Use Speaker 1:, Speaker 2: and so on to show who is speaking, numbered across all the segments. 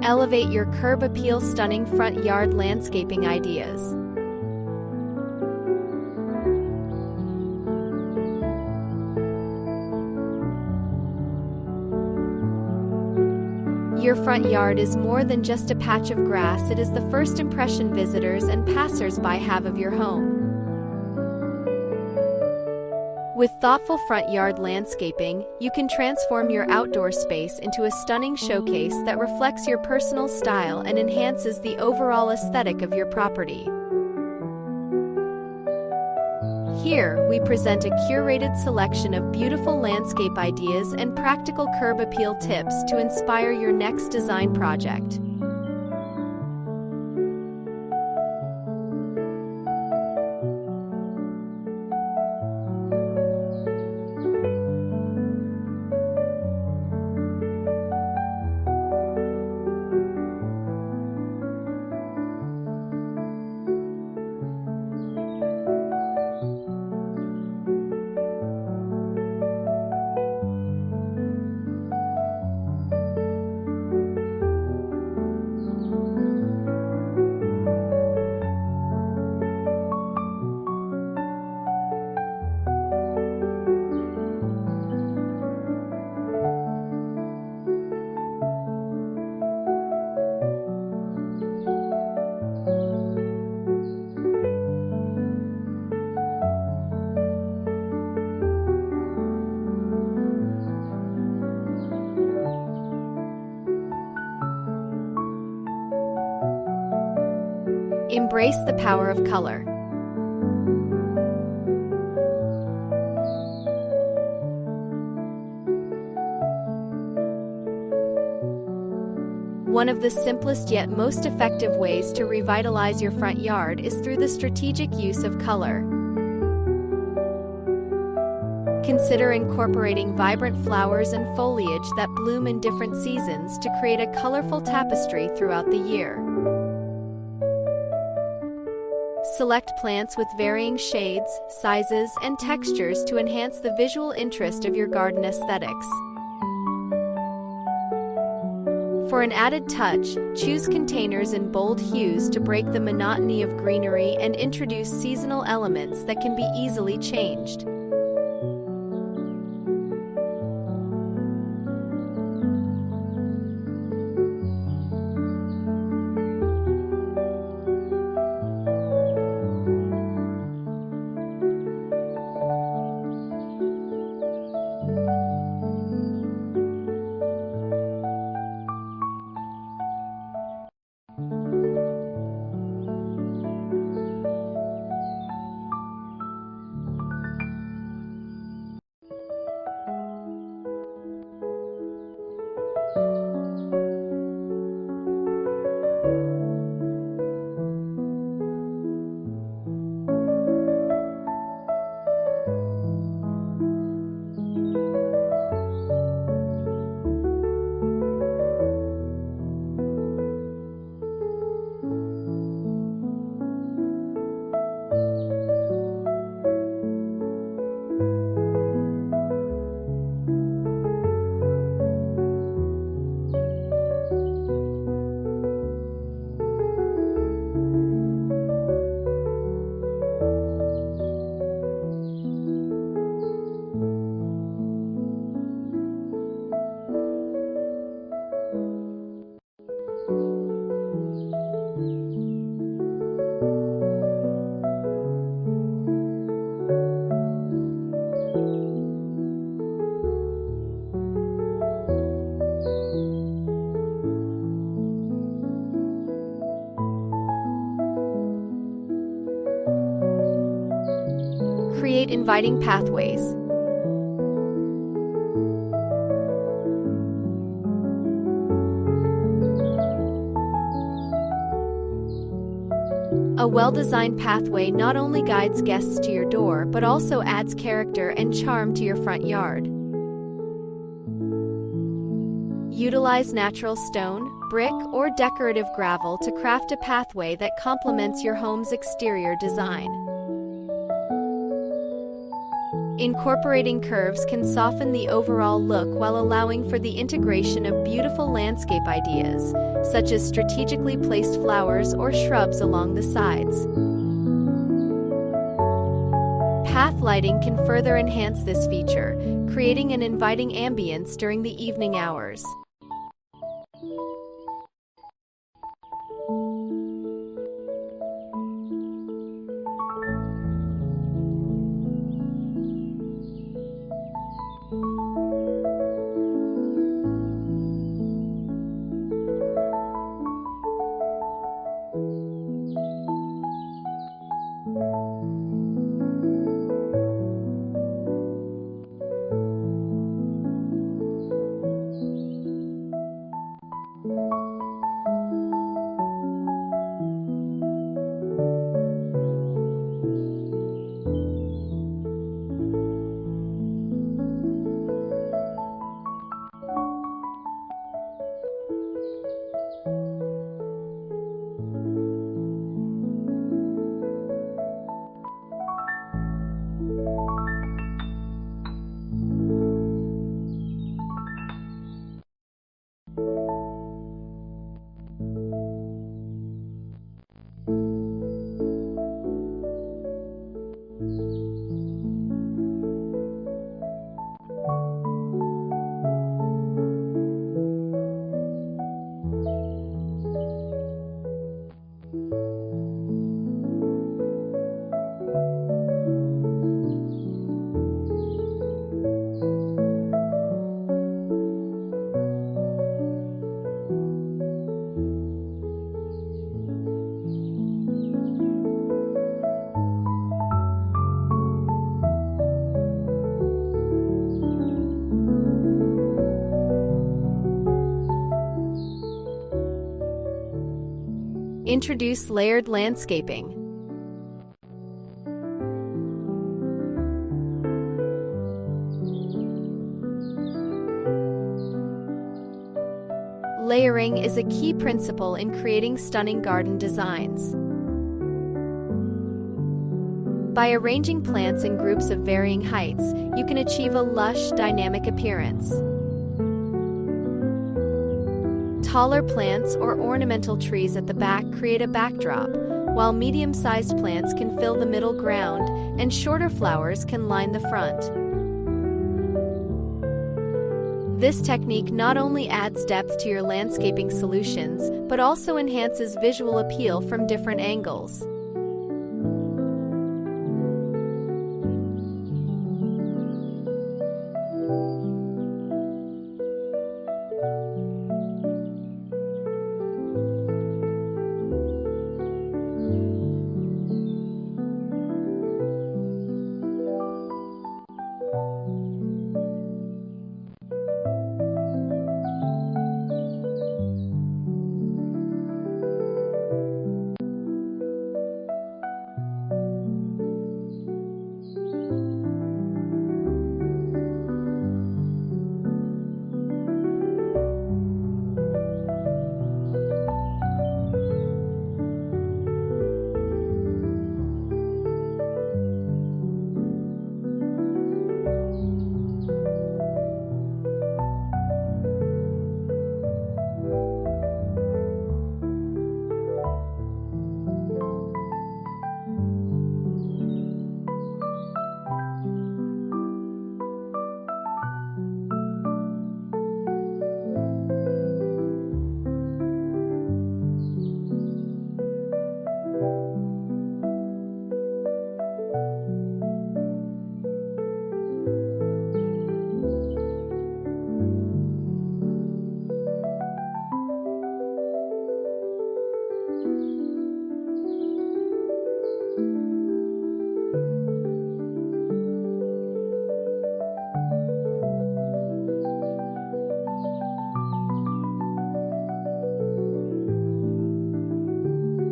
Speaker 1: Elevate your curb appeal. Stunning front yard landscaping ideas. Your front yard is more than just a patch of grass. It is the first impression visitors and passers-by have of your home. With thoughtful front yard landscaping, you can transform your outdoor space into a stunning showcase that reflects your personal style and enhances the overall aesthetic of your property. Here, we present a curated selection of beautiful landscape ideas and practical curb appeal tips to inspire your next design project. Embrace the power of color. One of the simplest yet most effective ways to revitalize your front yard is through the strategic use of color. Consider incorporating vibrant flowers and foliage that bloom in different seasons to create a colorful tapestry throughout the year. Select plants with varying shades, sizes, and textures to enhance the visual interest of your garden aesthetics. For an added touch, choose containers in bold hues to break the monotony of greenery and introduce seasonal elements that can be easily changed. Create inviting pathways. A well-designed pathway not only guides guests to your door but also adds character and charm to your front yard. Utilize natural stone, brick, or decorative gravel to craft a pathway that complements your home's exterior design. Incorporating curves can soften the overall look while allowing for the integration of beautiful landscape ideas, such as strategically placed flowers or shrubs along the sides. Path lighting can further enhance this feature, creating an inviting ambience during the evening hours. Introduce layered landscaping. Layering is a key principle in creating stunning garden designs. By arranging plants in groups of varying heights, you can achieve a lush, dynamic appearance. Taller plants or ornamental trees at the back create a backdrop, while medium-sized plants can fill the middle ground and shorter flowers can line the front. This technique not only adds depth to your landscaping solutions, but also enhances visual appeal from different angles.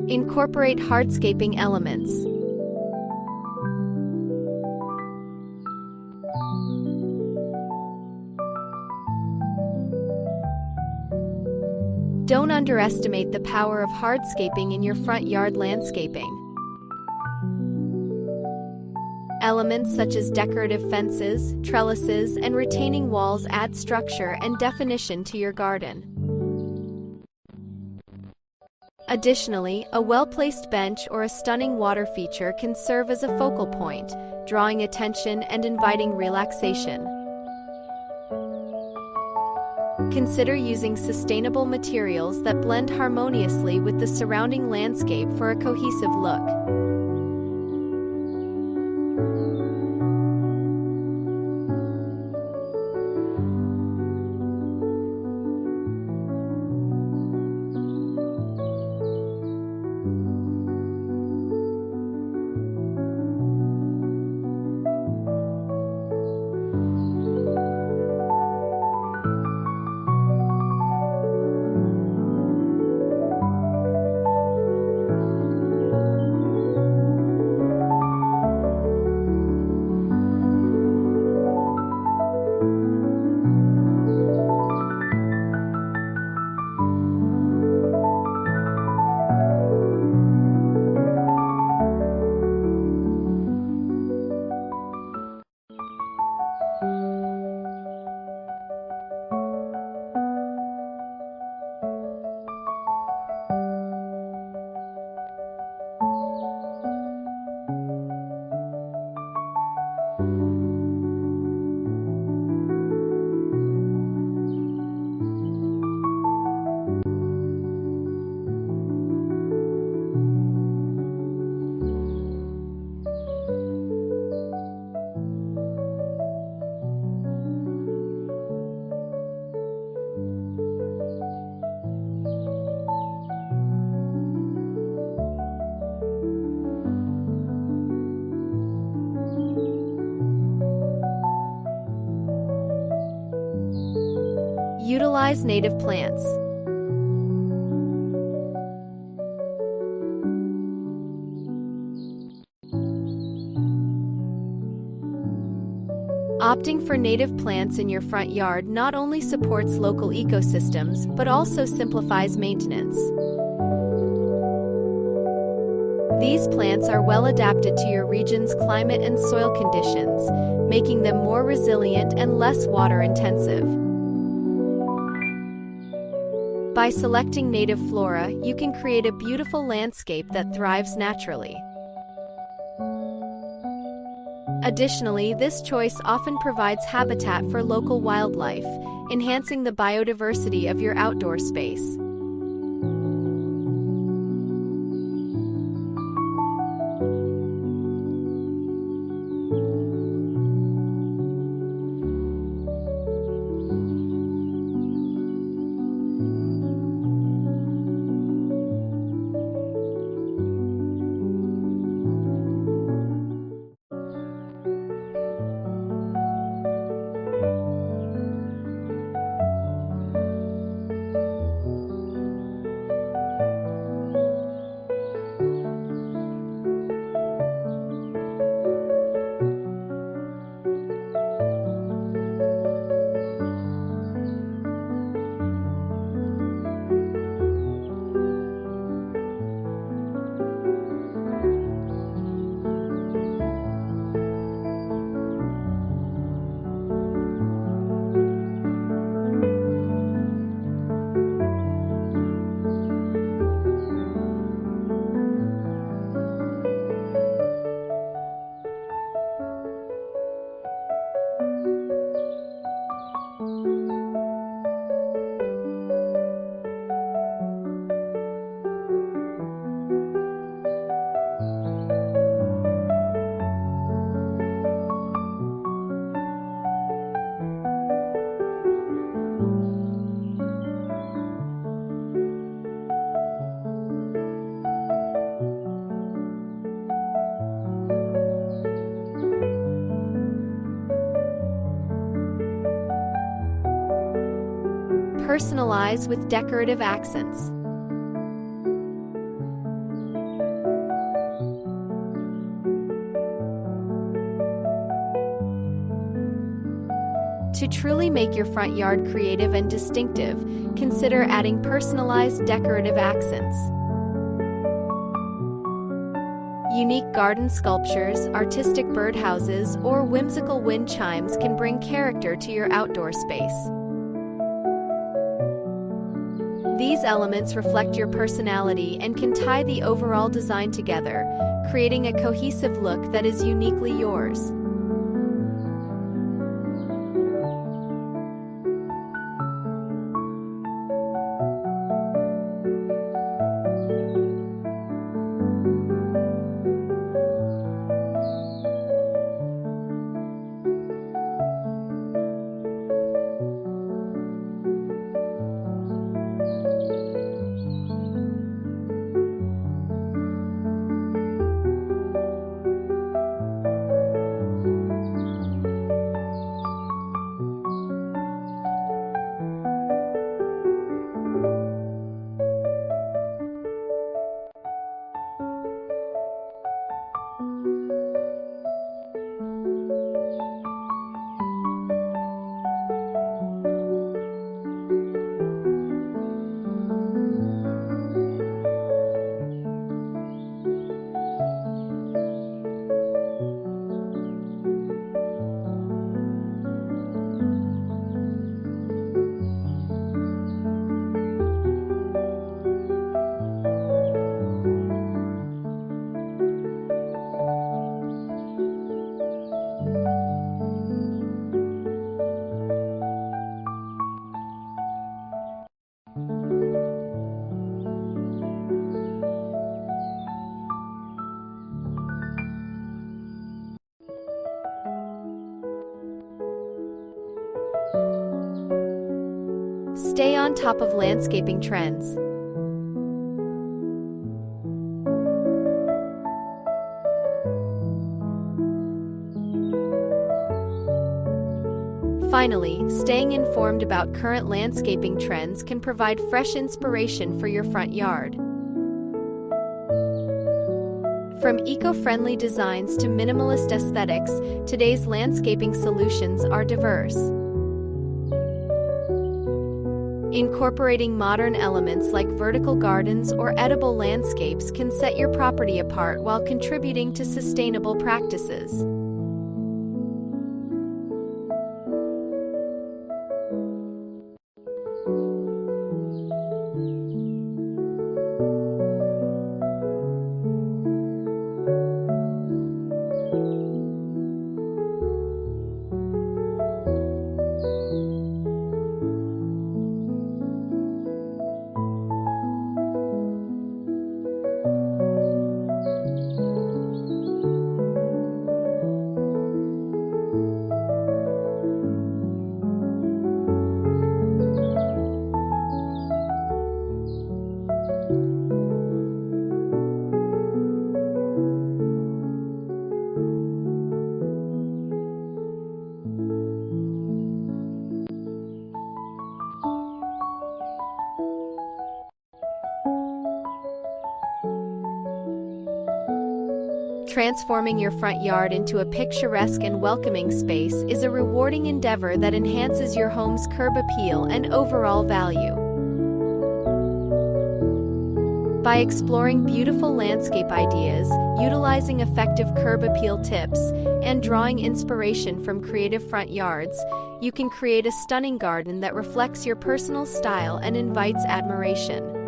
Speaker 1: Incorporate hardscaping elements. Don't underestimate the power of hardscaping in your front yard landscaping. Elements such as decorative fences, trellises, and retaining walls add structure and definition to your garden. Additionally, a well-placed bench or a stunning water feature can serve as a focal point, drawing attention and inviting relaxation. Consider using sustainable materials that blend harmoniously with the surrounding landscape for a cohesive look. Utilize native plants. Opting for native plants in your front yard not only supports local ecosystems, but also simplifies maintenance. These plants are well adapted to your region's climate and soil conditions, making them more resilient and less water-intensive. By selecting native flora, you can create a beautiful landscape that thrives naturally. Additionally, this choice often provides habitat for local wildlife, enhancing the biodiversity of your outdoor space. Personalize with decorative accents. To truly make your front yard creative and distinctive, consider adding personalized decorative accents. Unique garden sculptures, artistic birdhouses, or whimsical wind chimes can bring character to your outdoor space. These elements reflect your personality and can tie the overall design together, creating a cohesive look that is uniquely yours. Stay on top of landscaping trends. Finally, staying informed about current landscaping trends can provide fresh inspiration for your front yard. From eco-friendly designs to minimalist aesthetics, today's landscaping solutions are diverse. Incorporating modern elements like vertical gardens or edible landscapes can set your property apart while contributing to sustainable practices. Transforming your front yard into a picturesque and welcoming space is a rewarding endeavor that enhances your home's curb appeal and overall value. By exploring beautiful landscape ideas, utilizing effective curb appeal tips, and drawing inspiration from creative front yards, you can create a stunning garden that reflects your personal style and invites admiration.